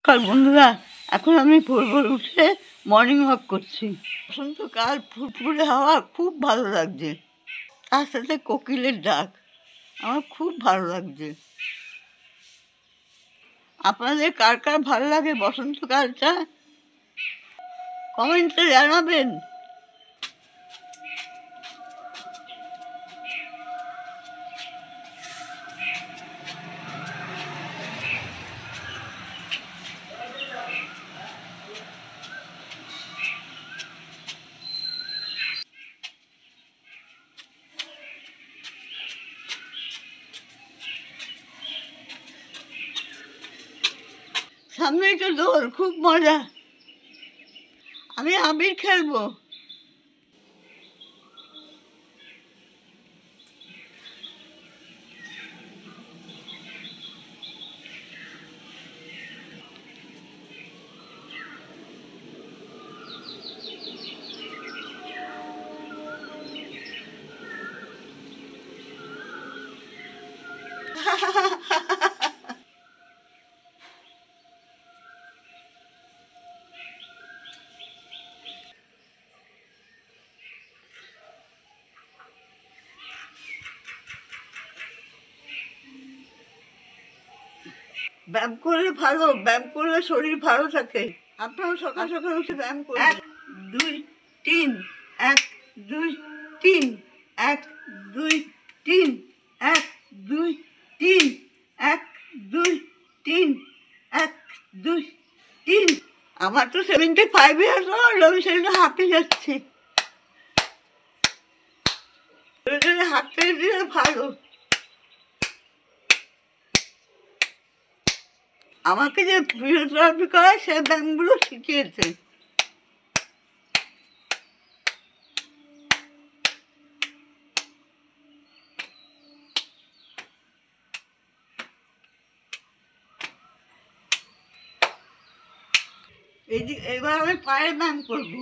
নমস্কার বন্ধুরা, এখন আমি ভোর ভোর উঠে মর্নিং ওয়াক করছি। বসন্তকাল, ফুরফুরে হাওয়া খুব ভালো লাগছে, তার সাথে কোকিলের ডাক আমার খুব ভালো লাগছে। আপনাদের কার কার ভালো লাগে বসন্তকালটা কমেন্টে জানাবেন। সামনেই তো দোল, খুব মজা। আমি আবির খেলবো। ব্যায়াম করলে ভালো, ব্যায়াম করলে শরীর ভালো থাকে। আপনারাও সকাল সকাল উঠে ব্যায়াম করুন। 1 2 3, 1 2 3, 1 2 3, 1 2 3, 1 2 3, 1 2 3। আমার তো 75 ইয়ার্স ওল্ড, আমি সেটা হাঁপিয়ে যাচ্ছি। হাঁটতে দিলে ভালো। আমাকে যে ফিজিওথেরাপি করায় সে ব্যায়ামগুলো শিখিয়েছে। এবার আমি পায়ের ব্যায়াম করবো।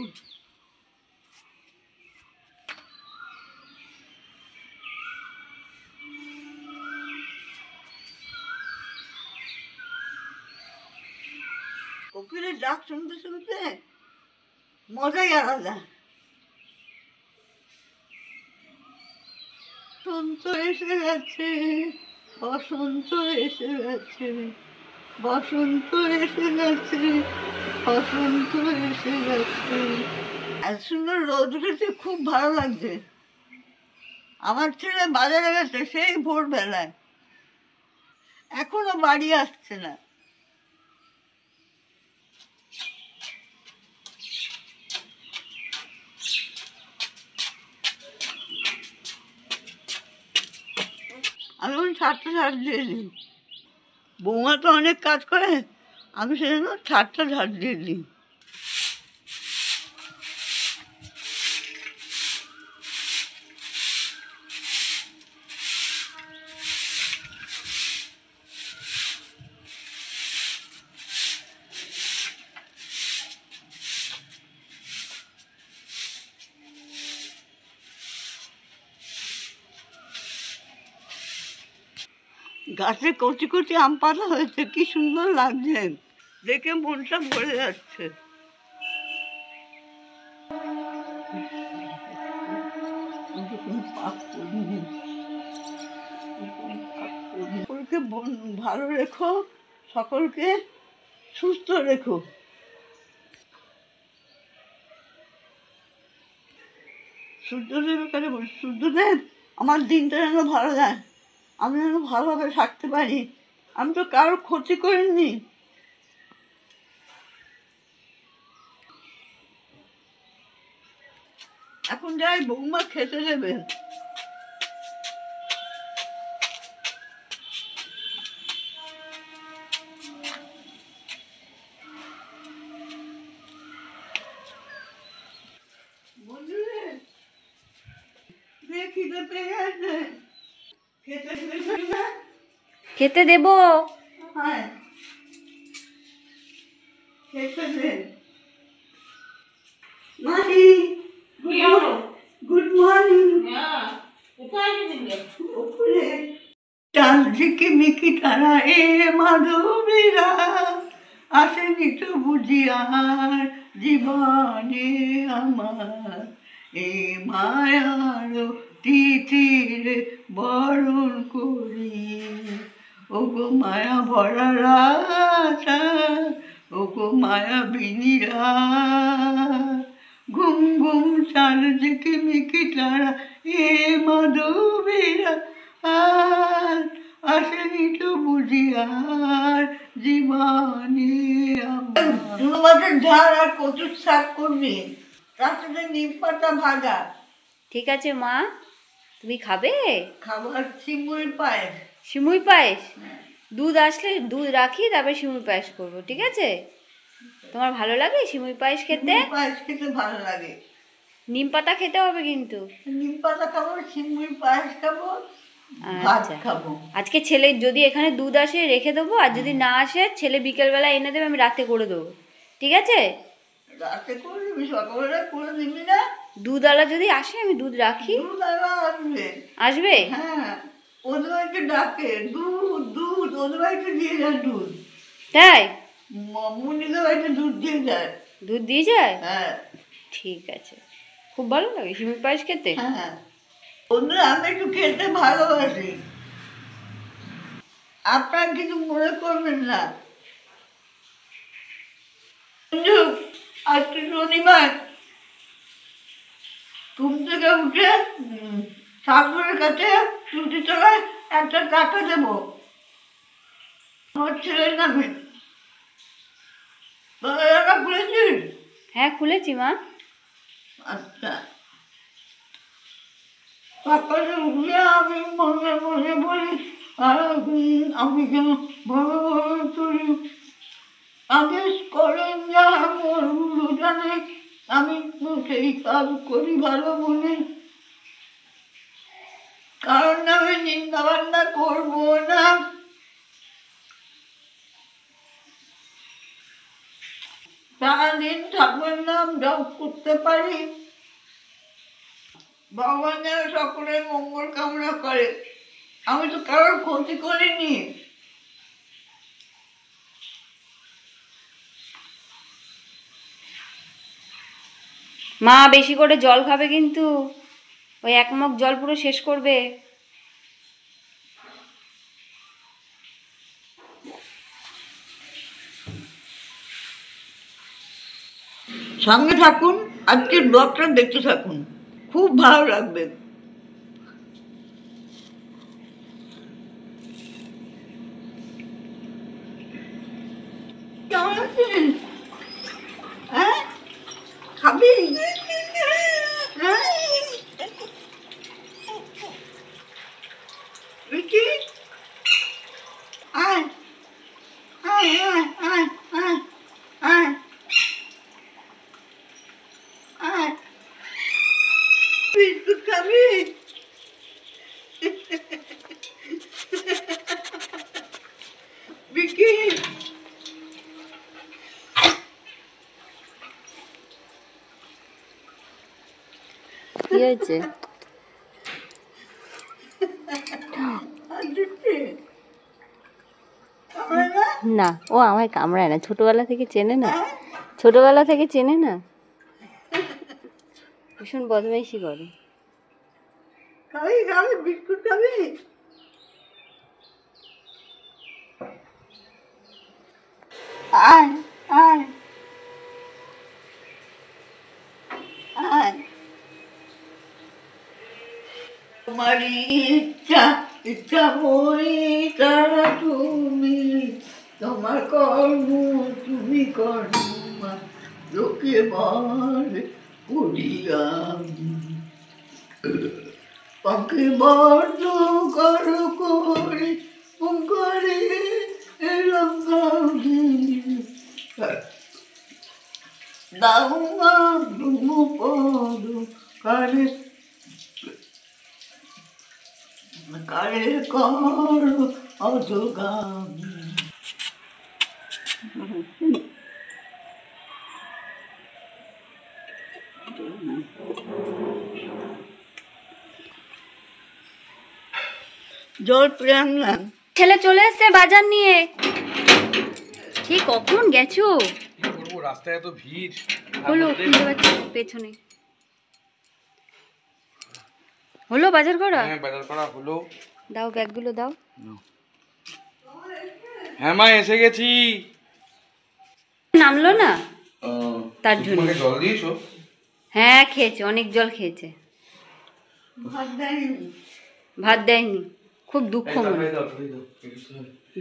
কোকিলের ডাক শুনতে শুনতে মজাই আলাদা। বসন্ত এসে গেছে, বসন্ত এসে গেছে, বসন্ত এসে গেছে, বসন্ত এসে গেছে। এত সুন্দর রোদ উঠেছে, খুব ভালো লাগছে। আমার ছেলে বাজারে গেছে সেই ভোরবেলায়, এখনো বাড়ি আসছে না। আমি ওই ছাদটা ঝাড় দিয়ে দিই। বৌমা তো অনেক কাজ করে, আমি সেজন্য ছাদটা ঝাড় দিয়ে দিই। গাছে কচি কচি আম পাতা হয়েছে, কি সুন্দর লাগছে, দেখে মনটা ভরে যাচ্ছে। সকলকে ভালো রেখো, সকলকে সুস্থ রেখো। সূর্যদেবের কাছে বলি, সূর্যদেব আমার দিনটা যেন ভালো যায়, আমি যেন ভালোভাবে থাকতে পারি। আমি তো কারোর ক্ষতি করিনি। এখন যাই, বৌমা খেতে দেবে। খেতে দেব। হ্যাঁ, খেতে দে। Mahi, good morning. উপরে চাঁদ ঝিকি মিকি তারা এ মাধবীরা আসে আসেনি তো বুঝি আর জীবনে আমার এই মায়ার তিথির বরণ করি। ওগো মায়া ভরা রাত, ওগো মায়া বিনিরা, ঘুম ঘুম চাল ঝিকি মিকি তারা এ মাধবীরা আর আসেনি তো বুঝি আর জীবনে আমার। মাছের ঝাল আর কচুর শাক করবি, তার সাথে নিম পাতা ভাজা। ঠিক আছে মা, তুমি খাবে? খাবার সিমুই পায়েস। সিমুই পায়েস? দুধ আসলে দুধ রাখি, তারপরে সিমুই পায়েস করবো, ঠিক আছে? তোমার ভালো লাগে সিমুই পায়েস খেতে? পায়েস খেতে ভালো লাগে। নিম পাতা খেতে হবে কিন্তু। নিম পাতা খাবো, সিমুই পায়েস খাবো, ভাত আচ্ছা, খাবো। আজকে ছেলে যদি এখানে দুধ আসে রেখে দেবো, আর যদি না আসে ছেলে বিকেলবেলা এনে দেবে, আমি রাতে করে দেবো, ঠিক আছে? রাতে করে দিবি, সকালবেলা করে দিবি না? দুধওয়ালা যদি আসে আমি দুধ রাখি। দুধওয়ালা আসবে। আসবে? হ্যাঁ, ওদের বাড়িতে ডাকে দুধ দুধ, ওদের বাড়িতে দিয়ে যায় দুধ। তাই? মুনিদের বাড়িতে দুধ দিয়ে যায়। দুধ দিয়ে যায়? হ্যাঁ। ঠিক আছে, খুব ভালো লাগে সিমুই পায়েস খেতে। হ্যাঁ, ওদের আমি একটু খেতে ভালোবাসি, আপনার কিছু মনে করবেন না। কিন্তু আজকে শনিবার, ঘুম থেকে উঠে ঠাকুরের কাছে তুলসী তলায় একটা টাকা দেবো আমার ছেলের নামে। টাকা খুলেছিস? হ্যাঁ খুলেছি মা। আচ্ছা, সকালে উঠলে আমি মনে মনে বলি আর আমি কেন ভালো ভালো চলি, আদেশ করেন যা আমার জানে, আমি সেই কাজ করি ভালো মনে, কারণ আমি নিন্দা বান্না করবো না। সারাদিন ঠাকুরের নাম জপ করতে পারি, ভগবান যেন সকলের মঙ্গল কামনা করে। আমি তো কারোর ক্ষতি করিনি। মা বেশি করে জল খাবে কিন্তু, ওই এক মগ জল পুরো শেষ করবে। সঙ্গে থাকুন, আজকের ব্লগটা দেখতে থাকুন, খুব ভালো লাগবে। কেমন আছিস? হ্যাঁ, খাবি? বিকি, আয় আয় আয় আয় আয় আয় আয়, বিস্কুট খাবি? বিকি, কি হয়েছে? না, ও আমায় কামড়ায় না, ছোটবেলা থেকে চেনে না, ছোটবেলা থেকে চেনে না, ভীষণ বদমাইশি করে। খাবি খাবি বিস্কুট খাবি? আয় আয় আয়, তোমার ইচ্ছা ইচ্ছা বই তারা তুমি, তোমার কর্ম তুমি করো মা, লোকে বলে করিয়া পাখি বর্ধ করো করে করে দাউমা ডুমু পদ কারে কারে কর অজগামী। জল পেয়ে আনলাম। ছেলে চলে এসছে বাজার নিয়ে। ঠিক কখন গেছো? কি করবো, রাস্তায় এত ভিড়। হলো খুঁজে পাচ্ছি পেছনে। হলো বাজার করা? হ্যাঁ, বাজার করা হলো। দাও ব্যাগগুলো দাও। হ্যাঁ মা, এসে গেছি। নামলো না তার জন্য। তোমাকে জল দিয়েছো? হ্যাঁ খেয়েছে, অনেক জল খেয়েছে। ভাত দেয়নি। ভাত দেয়নি, খুব দুঃখ মনে।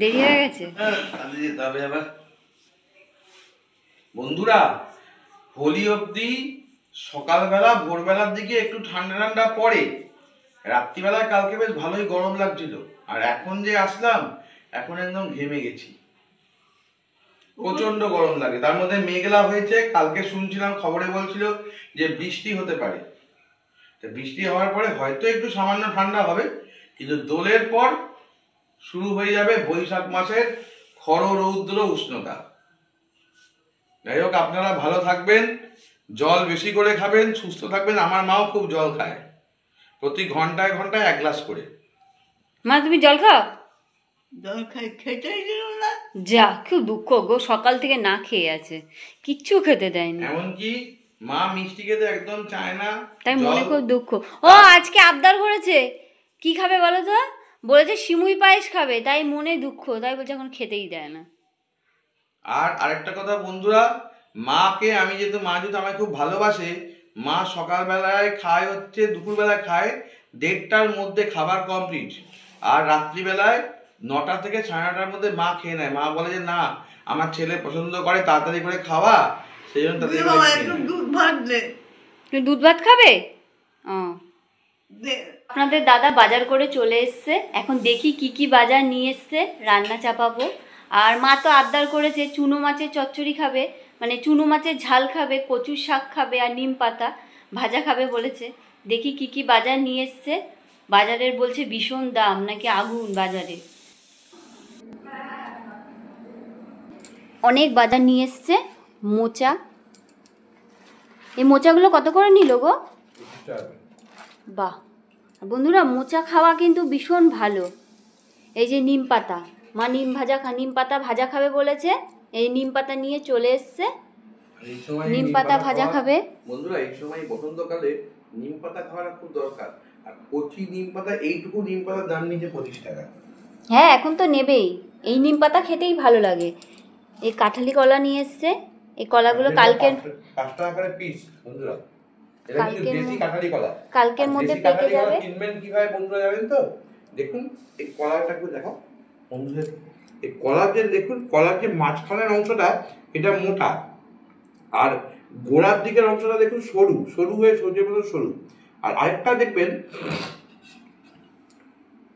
দেরি হয়ে গেছে। বন্ধুরা, হোলি অবধি সকালবেলা ভোরবেলার দিকে একটু ঠান্ডা ঠান্ডা পড়ে, রাত্রিবেলায় কালকে বেশ ভালোই গরম লাগছিল, আর এখন যে আসলাম এখন একদম ঘেমে গেছি, প্রচন্ড গরম লাগে। তার মধ্যে মেঘলা হয়েছে, কালকে শুনছিলাম খবরে বলছিল যে বৃষ্টি হতে পারে। তো বৃষ্টি হওয়ার পরে হয়তো একটু সামান্য ঠান্ডা হবে, কিন্তু দোলের পর শুরু হয়ে যাবে বৈশাখ মাসের খড় রৌদ্র উষ্ণতা। যাই হোক, আপনারা ভালো থাকবেন, জল বেশি করে খাবেন, সুস্থ থাকবেন। আমার মাও খুব জল খায়, প্রতি ঘন্টায় ঘন্টায় 1 গ্লাস করে। মা তুমি জল খাও? জল খেতেই দিল না। যা, খুব দুঃখ গো, সকাল থেকে না খেয়ে আছে, কিচ্ছু খেতে দেয়নি। এমনকি মা মিষ্টি খেতে একদম চায় না। তাই মনে খুব দুঃখ। ও আজকে আবদার করেছে, কি খাবে বলো তো? বলেছে সিমুই পায়েস খাবে, তাই মনে দুঃখ, তাই বলছে এখন খেতেই দেয় না। আর আরেকটা কথা বন্ধুরা, মাকে আমি যেহেতু মা যেহেতু আমায় খুব ভালোবাসে, মা সকালবেলায় খায় হচ্ছে, দুপুরবেলায় খায় 1:30টার মধ্যে খাবার কমপ্লিট, আর রাত্রিবেলায় 9টা থেকে 9:30টার মধ্যে মা খেয়ে নেয়। মা বলে যে না, আমার ছেলে পছন্দ করে তাড়াতাড়ি করে খাওয়া, সেই জন্য তাড়াতাড়ি করে খেয়ে একটু নেয়। দুধ ভাত দে। তুমি দুধ ভাত খাবে? ও, দে। আপনাদের দাদা বাজার করে চলে এসছে, এখন দেখি কি কি বাজার নিয়ে এসছে, রান্না চাপাবো। আর মা তো আবদার করেছে চুনো মাছের চচ্চড়ি খাবে, মানে চুনো মাছের ঝাল খাবে, কচুর শাক খাবে, আর নিম পাতা ভাজা খাবে বলেছে। দেখি কি কি বাজার নিয়ে এসছে। বাজারের বলছে ভীষণ দাম, নাকি আগুন বাজারে। অনেক বাজার নিয়ে এসছে। মোচা, এই মোচাগুলো কত করে নিল গো? বাহ বন্ধুরা, মোচা খাওয়া কিন্তু ভীষণ ভালো। এই যে নিম পাতা, মা নিম পাতা ভাজা খাবে বলেছে, এই নিম পাতা নিয়ে চলে এসছে। নিম পাতা ভাজা খাবে। বন্ধুরা, এই সময় বসন্তকালে নিম পাতা খাওয়াটা খুব দরকার। আর কচি নিম পাতা, এইটুকু নিম পাতার দাম নিচে 25 টাকা। হ্যাঁ এখন তো নেবেই, এই নিম পাতা খেতেই ভালো লাগে। এই কাঁঠালি কলা নিয়ে এসছে, এই কলাগুলো কালকের 5 টাকা করে পিস বন্ধুরা। এটা কিন্তু দেশি কাঁঠালি কলা। কালকের মধ্যে পেকে যাবে। কিনবেন কিভাবে বন্ধুরা জানেন তো? দেখুন এই কলাটা একটু দেখাও বন্ধুদের। এই কলার যে দেখুন, কলার যে মাঝখানের অংশটা এটা মোটা, আর গোড়ার দিকের অংশটা দেখুন সরু সরু হয়ে সরষের মতো সরু। আর আরেকটা দেখবেন,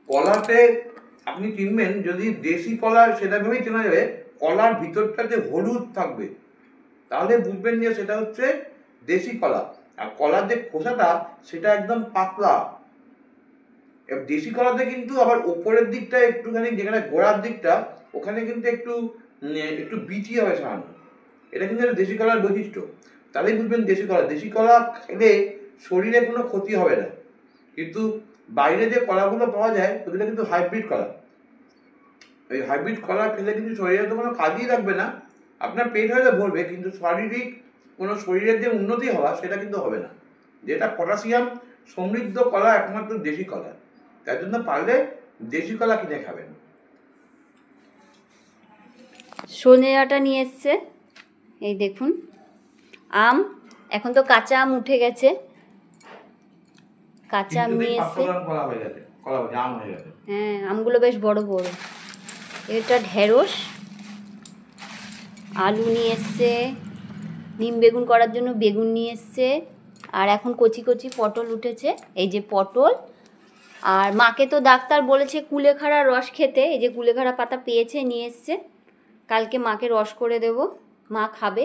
কলাতে আপনি কিনবেন যদি দেশি কলা, সেটা ভেবেই চেনা যাবে, কলার ভিতরটা যে হলুদ থাকবে, তাহলে বুঝবেন যে সেটা হচ্ছে দেশি কলা। আর কলার যে খোসাটা সেটা একদম পাতলা। দেশি কলাতে কিন্তু আবার ওপরের দিকটা একটুখানি, যেখানে গোড়ার দিকটা ওখানে কিন্তু একটু একটু বিচি হবে সামান্য। এটা কিন্তু দেশি কলার বৈশিষ্ট্য, তাহলেই বুঝবেন দেশি কলা। দেশি কলা খেলে শরীরে কোনো ক্ষতি হবে না। কিন্তু বাইরে যে কলাগুলো পাওয়া যায় ওগুলো কিন্তু হাইব্রিড কলা। এই হাইব্রিড কলা খেলে কিন্তু শরীরে তো কোনো কাজই লাগবে না, আপনার পেট হয়তো ভরবে, কিন্তু শারীরিক কোনো শরীরের যে উন্নতি হওয়া সেটা কিন্তু হবে না। যেটা পটাশিয়াম সমৃদ্ধ কলা একমাত্র দেশি কলা, তাই জন্য পারলে দেশি কলা কিনে খাবেন। সজনে ডাঁটা নিয়ে এসছে, এই দেখুন। আম, এখন তো কাঁচা আম উঠে গেছে, কাঁচা আম নিয়ে এসছে। হ্যাঁ আমগুলো বেশ বড় বড়। এটা ঢেঁড়স, আলু নিয়ে এসছে, নিম বেগুন করার জন্য বেগুন নিয়ে এসছে, আর এখন কচি কচি পটল উঠেছে, এই যে পটল। আর মাকে তো ডাক্তার বলেছে কুলেখাড়া রস খেতে, এই যে কুলেখাড়া পাতা পেয়েছে নিয়ে এসছে, কালকে মাকে রস করে দেব, মা খাবে।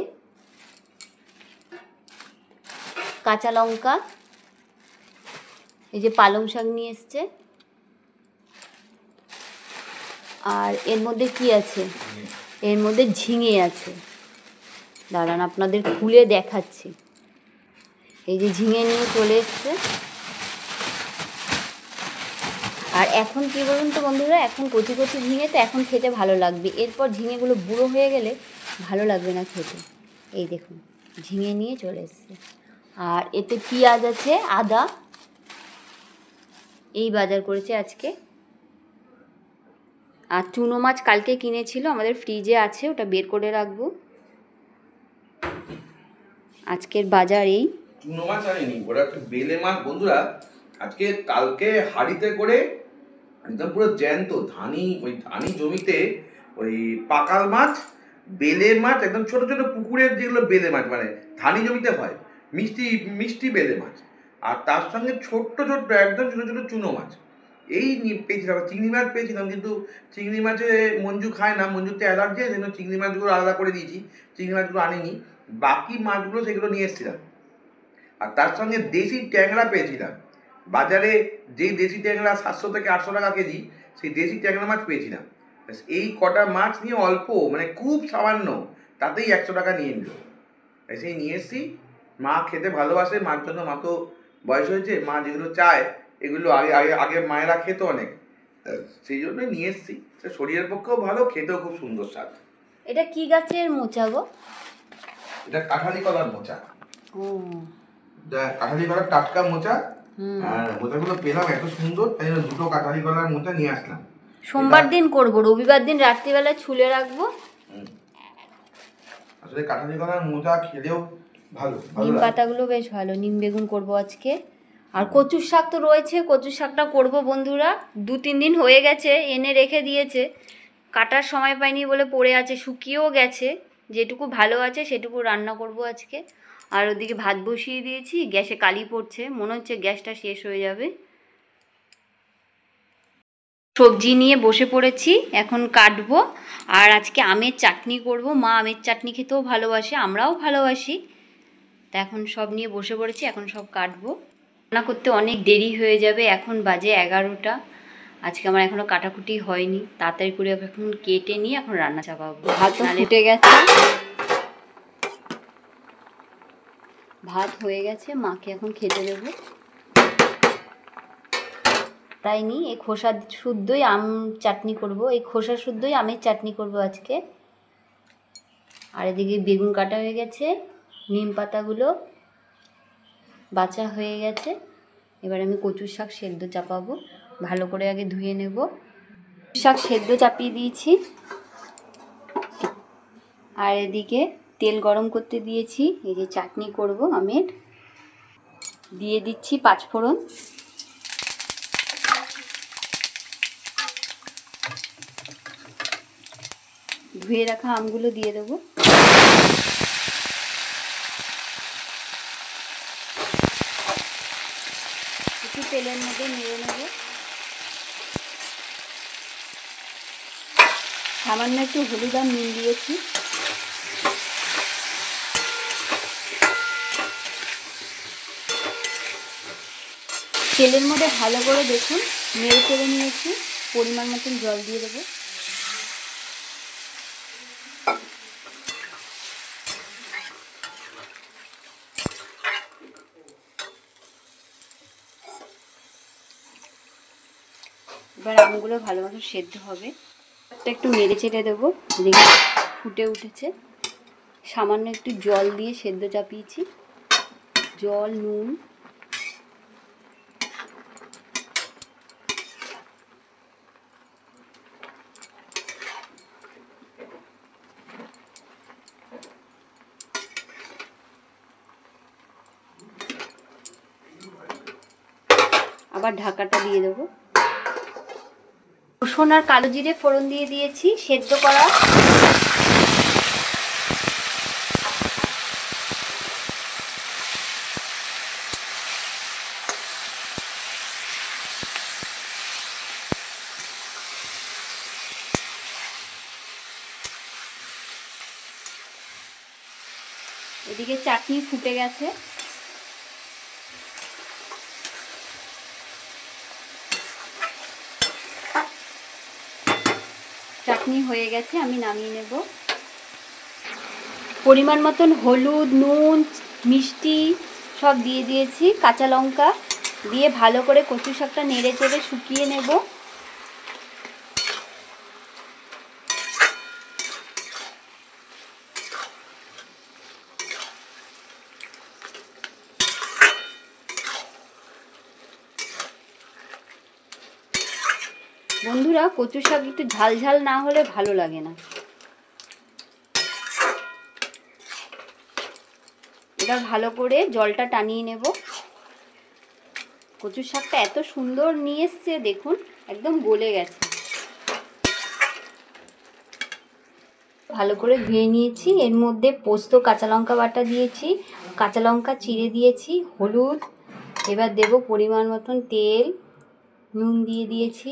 কাঁচা লঙ্কা, এই যে পালং শাক নিয়ে এসছে। আর এর মধ্যে কি আছে? এর মধ্যে ঝিঙে আছে, দাঁড়ান আপনাদের খুলে দেখাচ্ছি। এই যে ঝিঙে নিয়ে চলে এসছে। আর এখন কি বলুন তো বন্ধুরা, এখন কচি কচি ঝিঙে তো এখন খেতে ভালো লাগবে, এরপর ঝিঙেগুলো বুড়ো হয়ে গেলে ভালো লাগবে না খেতে। এই দেখুন ঝিঙে নিয়ে চলে এসছে। আর এতে পেঁয়াজ আছে, আদা, এই বাজার করেছে আজকে। আর চুনো মাছ কালকে কিনেছিল, আমাদের ফ্রিজে আছে, ওটা বের করে রাখবো। আজকের বাজার এই। চুনো মাছ আনেনি, ওরা একটা বেলে মাছ বন্ধুরা আজকে কালকে হাড়িতে করে একদম পুরো জ্যান্ত ধানি জমিতে ওই পাকাল মাছ, বেলে মাছ, একদম ছোট ছোট পুকুরের যেগুলো বেলে মাছ, মানে ধানি জমিতে হয়, মিষ্টি মিষ্টি বেলে মাছ, আর তার সঙ্গে ছোট্ট ছোট্ট একদম ছোট ছোট চুনো মাছ এই পেয়েছিলাম। চিংড়ি মাছ পেয়েছিলাম, কিন্তু চিংড়ি মাছে মঞ্জু খায় না, মঞ্জুতে অ্যালার্জি, সেই জন্য চিংড়ি মাছগুলো আলাদা করে দিয়েছি, চিংড়ি মাছগুলো আনিনি, বাকি মাছগুলো সেগুলো নিয়ে এসেছিলাম। আর তার সঙ্গে দেশি ট্যাংরা পেয়েছিলাম, বাজারে যেই দেশি ট্যাংরা 700 থেকে 800 টাকা কেজি, সেই দেশি ট্যাংরা মাছ পেয়েছিলাম। এই কটা মাছ নিয়ে অল্প, মানে খুব সামান্য, তাতেই 100 টাকা নিয়ে নিল। সেই নিয়ে এসেছি, মা খেতে ভালোবাসে, মার জন্য, মা তো বয়স হয়েছে, মা যেগুলো চায় এগুলো আগে আগে আগে মায়েরা খেত অনেক, সেই জন্যই নিয়ে এসেছি। শরীরের পক্ষেও ভালো, খেতেও খুব সুন্দর স্বাদ। এটা কি গাছের মোচা গো? এটা কাঁঠালি কলার মোচা। ও, কাঁঠালি কলার টাটকা মোচা। আর মোচাগুলো পেলাম এত সুন্দর, তাই জন্য দুটো কাঁঠালি কলার মোচা নিয়ে আসলাম। সোমবার দিন করবো, রবিবার দিন রাত্রিবেলা ছুলে রাখবো। আসলে কাঁঠালি কলার মোচা খেলেও ভালো, নিম পাতাগুলো বেশ ভালো, নিম বেগুন করবো আজকে। আর কচুর শাক তো রয়েছে, কচুর শাকটা করবো বন্ধুরা। 2-3 দিন হয়ে গেছে, এনে রেখে দিয়েছে, কাটার সময় পাইনি বলে পড়ে আছে, শুকিয়েও গেছে, যেটুকু ভালো আছে সেটুকু রান্না করব আজকে। আর ওদিকে ভাত বসিয়ে দিয়েছি, গ্যাসে কালি পড়ছে, মনে হচ্ছে গ্যাসটা শেষ হয়ে যাবে। সবজি নিয়ে বসে পড়েছি, এখন কাটবো। আর আজকে আমের চাটনি করব, মা আমের চাটনি খেতেও ভালোবাসে, আমরাও ভালোবাসি। তা এখন সব নিয়ে বসে পড়েছি, এখন সব কাটবো। রান্না করতে অনেক দেরি হয়ে যাবে, এখন বাজে 11টা। আজকে আমার এখনো কাটাকুটি হয়নি, তাড়াতাড়ি করে এখন কেটে নিয়ে এখন রান্না চাপাবো। ভাত ফুটে গেছে, ভাত হয়ে গেছে, মাকে এখন খেতে দেবো। তাই নি এই খোসা শুদ্ধই আম চাটনি করব, এই খোসা শুদ্ধই আমের চাটনি করব আজকে। আর এদিকে বেগুন কাটা হয়ে গেছে, নিম পাতাগুলো বাছা হয়ে গেছে। এবার আমি কচুর শাক সেদ্ধ চাপাবো, ভালো করে আগে ধুয়ে নেব। শাক সেদ্ধ চাপিয়ে দিয়েছি, আর এদিকে তেল গরম করতে দিয়েছি। এই যে চাটনি করব আমের, দিয়ে দিচ্ছি 5 ফোড়ন, ধুয়ে রাখা আমগুলো দিয়ে দেবো। একটু তেলের মধ্যে নেড়ে নেব, সামান্য একটু হলুদ আর নুন দিয়েছি। তেলের মধ্যে ভালো করে দেখুন নেড়ে চেড়ে নিয়েছি, পরিমাণ মতন জল দিয়ে দেবো। এবার আমগুলো ভালো মতো সেদ্ধ হবে, একটু নেড়ে চেড়ে দেবো। দেখে ফুটে উঠেছে, সামান্য একটু জল দিয়ে সেদ্ধ চাপিয়েছি, জল, নুন। আবার ঢাকাটা দিয়ে দেবো। রসুন আর কালো জিরে ফোড়ন দিয়ে দিয়েছি, সেদ্ধ করা। এদিকে চাটনি ফুটে গেছে, চাটনি হয়ে গেছে, আমি নামিয়ে নেব। পরিমাণ মতন হলুদ, নুন, মিষ্টি সব দিয়ে দিয়েছি, কাঁচা লঙ্কা দিয়ে ভালো করে কচু শাকটা নেড়ে চেড়ে শুকিয়ে নেব। বন্ধুরা, কচু শাক একটু ঝাল ঝাল না হলে ভালো লাগে না। এবার ভালো করে জলটা টানিয়ে নেব। কচু শাকটা এত সুন্দর নিয়ে এসছে, দেখুন একদম গলে গেছে। ভালো করে ধুয়ে নিয়েছি। এর মধ্যে পোস্ত কাঁচা লঙ্কা বাটা দিয়েছি, কাঁচা লঙ্কা চিড়ে দিয়েছি, হলুদ, এবার দেব পরিমাণ মতন তেল, নুন দিয়ে দিয়েছি।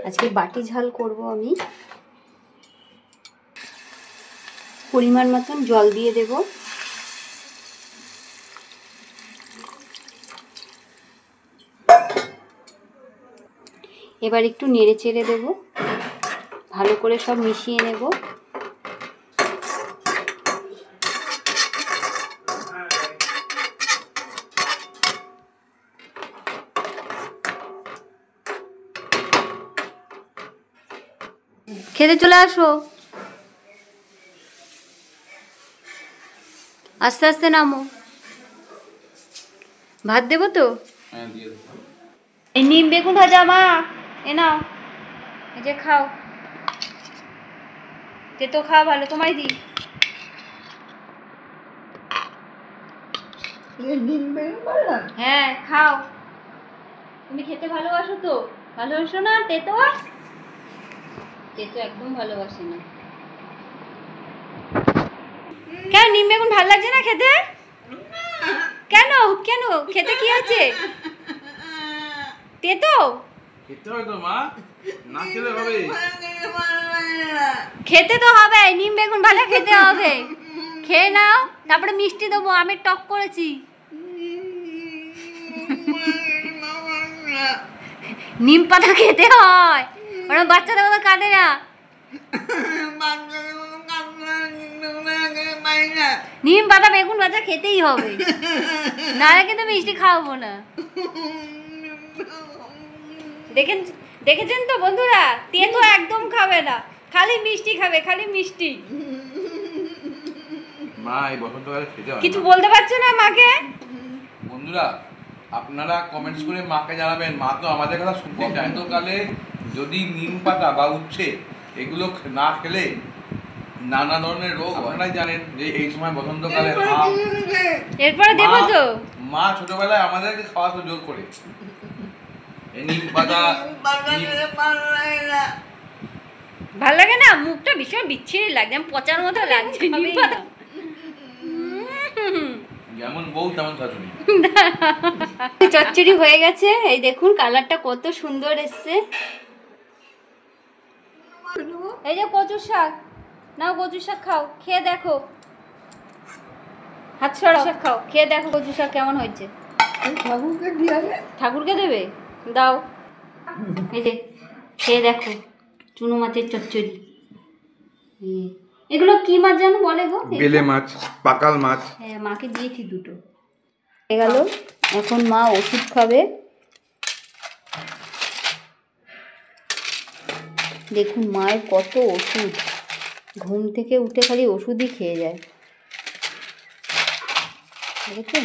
আজকে বাটি ঝাল করব আমি। পরিমাণ মতন জল দিয়ে দেব। এবার একটু নেড়ে চেড়ে দেব, ভালো করে সব মিশিয়ে নেব। খেতে চলে আসো, আস্তে আস্তে নামো। ভাত দেবো তো? এই নিম বেগুন ভাজা মা, এ নাও, এই যে খাও। তেতো খাওয়া ভালো, তোমায় দিই। হ্যাঁ খাও, তুমি খেতে ভালোবাসো তো? ভালোবাসো না তেতো? তেতো একদম ভালোবাসে না। কেন নিম বেগুন ভালো লাগছে না খেতে? কেন কেন খেতে কি আছে? তেতো খেতে হবে তো মা, না খেলে হবে? খেতে তো হবে, নিম বেগুন ভাজা খেতে হবে। খেয়ে নাও, তারপরে মিষ্টি দেবো, আমি টক করেছি। নিম পাতা খেতে হয়, ওরা বাচ্চাদের মতো কাঁদে না। নিম পাতা বেগুন ভাজা খেতেই হবে, নাহলে কিন্তু মিষ্টি খাওয়াবো না। দেখেছেন তো বন্ধুরা, তেতো একদম খাবে না, খালি মিষ্টি খাবে, খালি মিষ্টি। মা এই বসন্তকালে খেতে হয় কিছু বলতে পারছো না মাকে? বন্ধুরা আপনারা কমেন্টস করে মাকে জানাবেন, মা তো আমাদের কথা শুনতে চায়। বসন্তকালে যদি নিম পাতা বা উচ্ছে এগুলো না খেলে নানা ধরনের রোগ, আপনারাই জানেন যে এই সময় বসন্তকালে এরপরে দেবো তো। মা ছোটবেলায় আমাদেরকে খাওয়াতো জোর করে এই নিম পাতা। ভাল লাগে না, মুখটা ভীষণ বিচ্ছিরি লাগছে, পচার মতো লাগছে। নিম পাতা যেমন বউ তেমন শাশুড়ি। চচ্চড়ি হয়ে গেছে, এই দেখুন কালারটা কত সুন্দর এসছে। এই যে কচু শাক, নাও কচু শাক খাও, খেয়ে দেখো। হাত সরাও, শাক খাও, খেয়ে দেখো কচু শাক কেমন হয়েছে। ঠাকুরকে দেবে, দাও। এই যে খেয়ে দেখো, চুনো মাছের চচ্চড়ি। এগুলো কি মাছ জানো বলে গো? বেলে মাছ, পাকাল মাছ। হ্যাঁ, মাকে দিয়েছি দুটো। হয়ে গেল, এখন মা ওষুধ খাবে। দেখুন মায়ের কত ওষুধ, ঘুম থেকে উঠে খালি ওষুধই খেয়ে যায়। দেখুন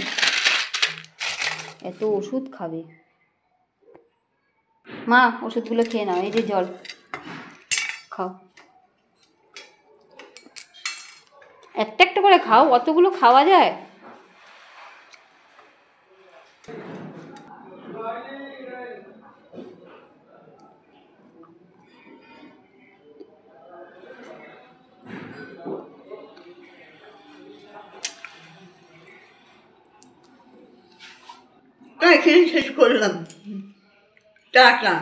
এত ওষুধ খাবে। মা ওষুধগুলো খেয়ে নাও, এই যে জল খাও, একটা একটা করে খাও, অতগুলো খাওয়া যায়? এখানে শেষ করলাম, টাটা।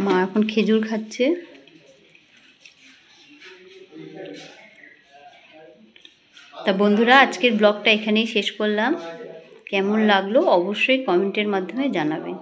মা এখন খেজুর খাচ্ছে। তা বন্ধুরা, আজকের ব্লগটা এখানেই শেষ করলাম। কেমন লাগলো অবশ্যই কমেন্টের মাধ্যমে জানাবেন।